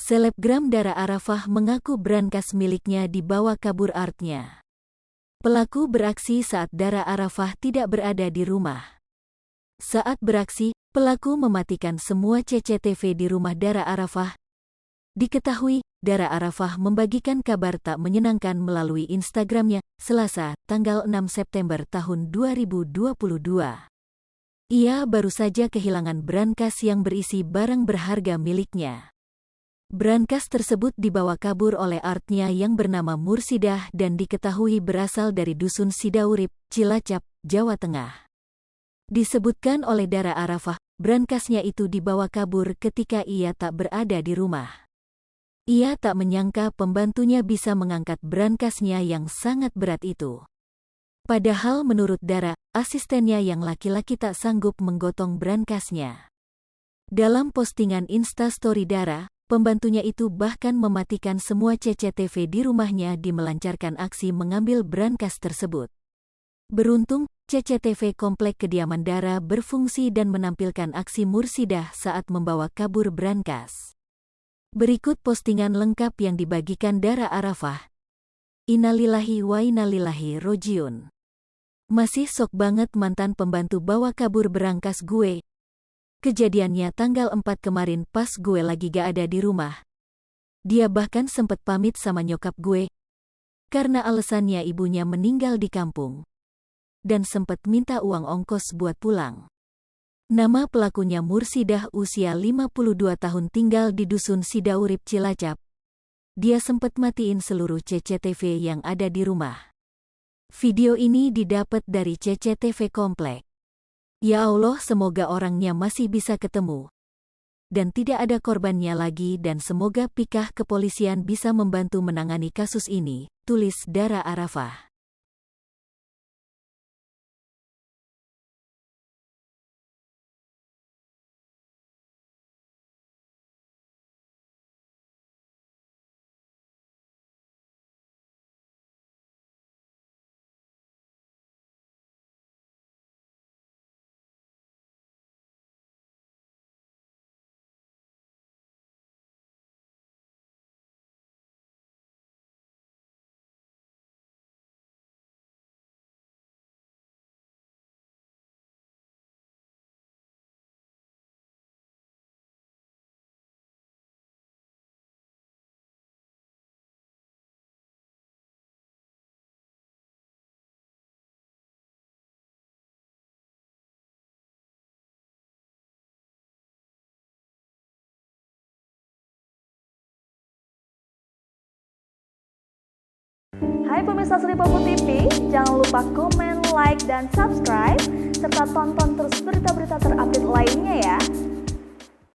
Selebgram Dara Arafah mengaku brankas miliknya dibawa kabur artnya. Pelaku beraksi saat Dara Arafah tidak berada di rumah. Saat beraksi, pelaku mematikan semua CCTV di rumah Dara Arafah. Diketahui, Dara Arafah membagikan kabar tak menyenangkan melalui Instagramnya, Selasa, tanggal 6 September tahun 2022. Ia baru saja kehilangan brankas yang berisi barang berharga miliknya. Brankas tersebut dibawa kabur oleh artnya yang bernama Mursidah dan diketahui berasal dari Dusun Sidaurip, Cilacap, Jawa Tengah. Disebutkan oleh Dara Arafah, brankasnya itu dibawa kabur ketika ia tak berada di rumah. Ia tak menyangka pembantunya bisa mengangkat brankasnya yang sangat berat itu. Padahal menurut Dara, asistennya yang laki-laki tak sanggup menggotong brankasnya. Dalam postingan Instastory Dara, pembantunya itu bahkan mematikan semua CCTV di rumahnya di melancarkan aksi mengambil brankas tersebut. Beruntung, CCTV komplek kediaman Dara berfungsi dan menampilkan aksi Mursidah saat membawa kabur brankas. Berikut postingan lengkap yang dibagikan Dara Arafah. Innalillahi wa innalillahi rojiun. Masih sok banget mantan pembantu bawa kabur brankas gue. Kejadiannya tanggal 4 kemarin pas gue lagi gak ada di rumah. Dia bahkan sempet pamit sama nyokap gue. Karena alasannya ibunya meninggal di kampung. Dan sempet minta uang ongkos buat pulang. Nama pelakunya Mursidah, usia 52 tahun, tinggal di Dusun Sidaurip, Cilacap. Dia sempet matiin seluruh CCTV yang ada di rumah. Video ini didapat dari CCTV komplek. Ya Allah, semoga orangnya masih bisa ketemu. Dan tidak ada korbannya lagi dan semoga pihak kepolisian bisa membantu menangani kasus ini, tulis Dara Arafah. Hai pemirsa Sri Popo TV, jangan lupa komen, like, dan subscribe, serta tonton terus berita-berita terupdate lainnya